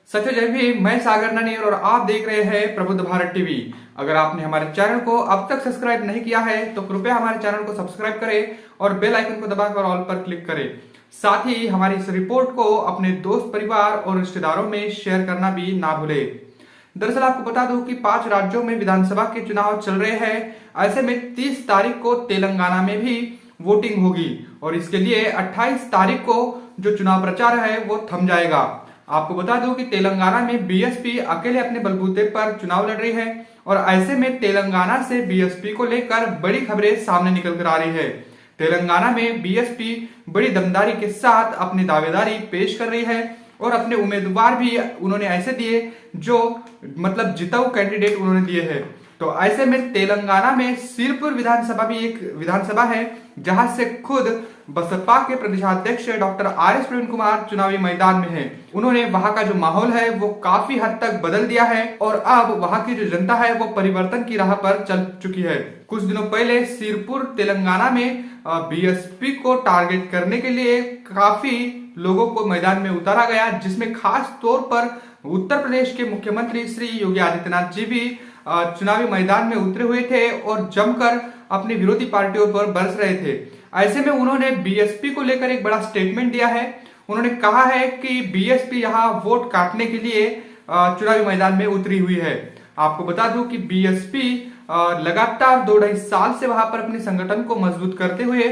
सत्य जय भीम। मैं सागर ननीर और आप देख रहे हैं प्रबुद्ध भारत टीवी। अगर आपने हमारे चैनल को अब तक सब्सक्राइब नहीं किया है तो कृपया हमारे चैनल को सब्सक्राइब करें और बेल आइकन को दबाकर ऑल पर क्लिक करें। साथ ही हमारी इस रिपोर्ट को अपने दोस्त, परिवार और रिश्तेदारों में शेयर करना भी ना भूले। दरअसल आपको बता दूं कि 5 राज्यों में विधानसभा के चुनाव चल रहे हैं। ऐसे में 30 तारीख को तेलंगाना में भी वोटिंग होगी और इसके लिए 28 तारीख को जो चुनाव प्रचार है वो थम जाएगा। आपको बता दूं कि तेलंगाना में बीएसपी अकेले अपने बलबूते पर चुनाव लड़ रही है और ऐसे में तेलंगाना से बीएसपी को लेकर बड़ी खबरें सामने निकल कर आ रही है। तेलंगाना में बीएसपी बड़ी दमदारी के साथ अपनी दावेदारी पेश कर रही है और अपने उम्मीदवार भी उन्होंने ऐसे दिए जो मतलब जिताऊ कैंडिडेट उन्होंने दिए हैं। तो ऐसे में तेलंगाना में सिरपुर विधानसभा भी एक विधानसभा है जहां से खुद बसपा के प्रदेशाध्यक्ष डॉक्टर आर.एस. प्रवीण कुमार चुनावी मैदान में हैं। उन्होंने वहां का जो माहौल है वो काफी हद तक बदल दिया है और अब वहां की जो जनता है वो परिवर्तन की राह पर चल चुकी है। कुछ दिनों पहले सिरपुर तेलंगाना में बीएसपी को टारगेट करने के लिए काफी लोगों को मैदान में उतारा गया, जिसमें खास तौर पर उत्तर प्रदेश के मुख्यमंत्री श्री योगी आदित्यनाथ जी भी चुनावी मैदान में उतरे हुए थे और जमकर अपनी विरोधी पार्टियों पर बरस रहे थे। ऐसे में उन्होंने बीएसपी को लेकर एक बड़ा स्टेटमेंट दिया है। उन्होंने कहा है कि बीएसपी यहां वोट काटने के लिए चुनावी मैदान में उतरी हुई है। आपको बता दूं कि बीएसपी लगातार 2-2.5 साल से वहां पर अपने संगठन को मजबूत करते हुए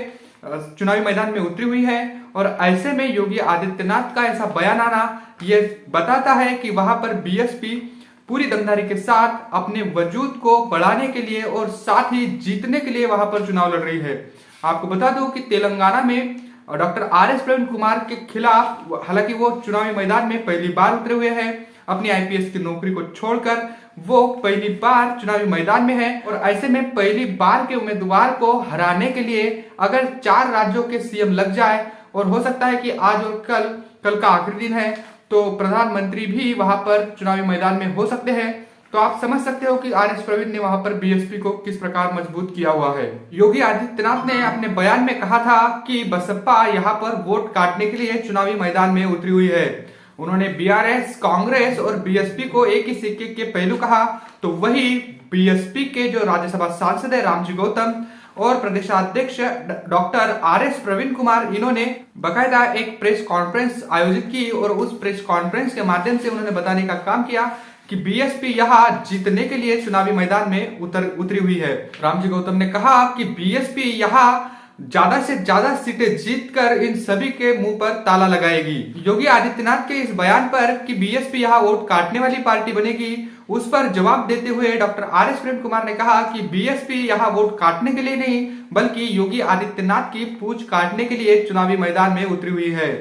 चुनावी मैदान में उतरी हुई है और ऐसे में योगी आदित्यनाथ का ऐसा बयान आना ये बताता है कि वहां पर बीएसपी पूरी दमदारी के साथ अपने वजूद को बढ़ाने के लिए और साथ ही जीतने के लिए वहां पर चुनाव लड़ रही है। आपको बता दूं कि तेलंगाना में डॉक्टर आर.एस. प्रवीण कुमार के खिलाफ हालांकि वो चुनावी मैदान में पहली बार उतरे हुए हैं। अपनी आईपीएस की नौकरी को छोड़कर वो पहली बार चुनावी मैदान में है और ऐसे में पहली बार के उम्मीदवार को हराने के लिए अगर 4 राज्यों के सीएम लग जाए और हो सकता है कि आज और कल का आखिरी दिन है तो प्रधानमंत्री भी वहां पर चुनावी मैदान में हो सकते हैं। तो आप समझ सकते हो कि आर.एस. प्रवीण ने वहां पर बीएसपी को किस प्रकार मजबूत किया हुआ है। योगी आदित्यनाथ ने अपने बयान में कहा था कि बसपा यहां पर वोट काटने के लिए चुनावी मैदान में उतरी हुई है। उन्होंने बीआरएस, कांग्रेस और बीएसपी को एक ही सिक्के के पहलू कहा। तो वही बीएसपी के जो राज्यसभा सांसद है रामजी गौतम और प्रदेशाध्यक्ष डॉक्टर आर.एस. प्रवीण कुमार, इन्होंने बकायदा एक प्रेस कॉन्फ्रेंस आयोजित की और उस प्रेस कॉन्फ्रेंस के माध्यम से उन्होंने बताने का काम किया कि बीएसपी यहां जीतने के लिए चुनावी मैदान में उतरी हुई है। रामजी गौतम ने कहा कि बीएसपी यहां ज्यादा से ज्यादा सीटें जीतकर इन सभी के मुंह पर ताला लगाएगी। योगी आदित्यनाथ के इस बयान पर कि बीएसपी यहां वोट काटने वाली पार्टी बनेगी, उस पर जवाब देते हुए डॉक्टर आर.एस. प्रवीण कुमार ने कहा कि बीएसपी यहां वोट काटने के लिए नहीं बल्कि योगी आदित्यनाथ की पूंछ काटने के लिए चुनावी मैदान में उतरी हुई है।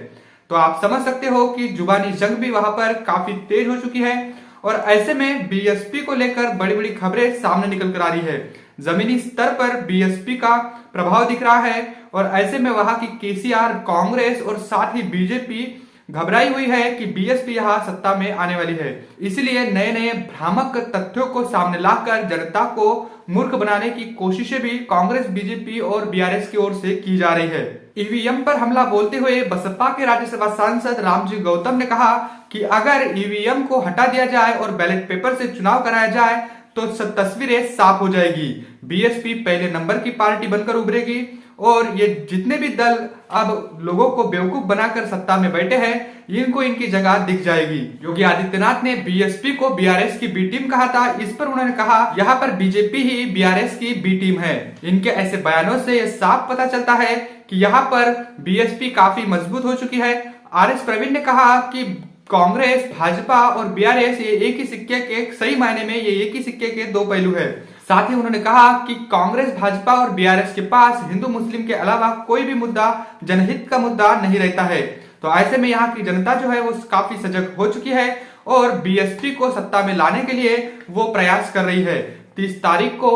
तो आप समझ सकते हो कि जुबानी जंग भी वहां पर काफी तेज हो चुकी है और ऐसे में बीएसपी को लेकर बड़ी बड़ी खबरें सामने निकल कर आ रही है। जमीनी स्तर पर बीएसपी का प्रभाव दिख रहा है और ऐसे में वहां की केसीआर, कांग्रेस और साथ ही बीजेपी घबराई हुई है कि बीएसपी यहां सत्ता में आने वाली है। इसलिए नए नए भ्रामक तथ्यों को सामने लाकर जनता को मूर्ख बनाने की कोशिशें भी कांग्रेस, बीजेपी और बीआरएस की ओर से की जा रही है। ईवीएम पर हमला बोलते हुए बसपा के राज्यसभा सांसद रामजी गौतम ने कहा कि अगर ईवीएम को हटा दिया जाए और बैलेट पेपर से चुनाव कराया जाए तो तस्वीरें साफ हो जाएगी। बीएसपी पहले नंबर की पार्टी बनकर उभरेगी और ये जितने भी दल अब लोगों को बेवकूफ बनाकर सत्ता में बैठे हैं इनको इनकी जगह दिख जाएगी। योगी आदित्यनाथ ने बीएसपी को बीआरएस की बी टीम कहा था। इस पर उन्होंने कहा यहाँ पर बीजेपी ही बीआरएस की बी टीम है। इनके ऐसे बयानों से यह साफ पता चलता है कि यहाँ पर बीएसपी काफी मजबूत हो चुकी है। आर.एस. प्रवीण ने कहा कि कांग्रेस, भाजपा और बीआरएस ये एक ही सिक्के के, सही मायने में ये एक ही सिक्के के 2 पहलू है। साथ ही उन्होंने कहा कि कांग्रेस, भाजपा और बीआरएस के पास हिंदू मुस्लिम के अलावा कोई भी मुद्दा जनहित का मुद्दा नहीं रहता है। तो ऐसे में यहाँ की जनता जो है वो काफी सजग हो चुकी है और बीएसपी को सत्ता में लाने के लिए वो प्रयास कर रही है। 30 तारीख को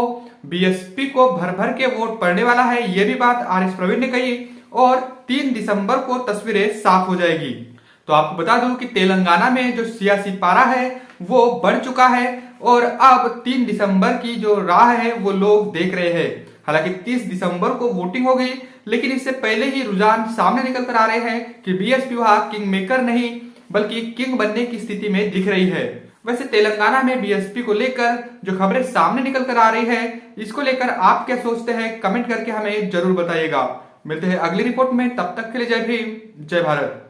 बीएसपी को भर भर के वोट पड़ने वाला है, ये भी बात आर.एस. प्रवीण ने कही और 3 दिसंबर को तस्वीरें साफ हो जाएगी। तो आपको बता दूं कि तेलंगाना में जो सियासी पारा है वो बढ़ चुका है और अब 3 दिसंबर की जो राह है वो लोग देख रहे हैं। हालांकि 30 दिसंबर को वोटिंग होगी लेकिन इससे पहले ही रुझान सामने निकल कर आ रहे हैं कि बीएसपी वहां किंग मेकर नहीं बल्कि किंग बनने की स्थिति में दिख रही है। वैसे तेलंगाना में बीएसपी को लेकर जो खबरें सामने निकल कर आ रही है, इसको लेकर आप क्या सोचते हैं, कमेंट करके हमें जरूर बताइएगा। मिलते हैं अगली रिपोर्ट में, तब तक के लिए जय भीम, जय भारत।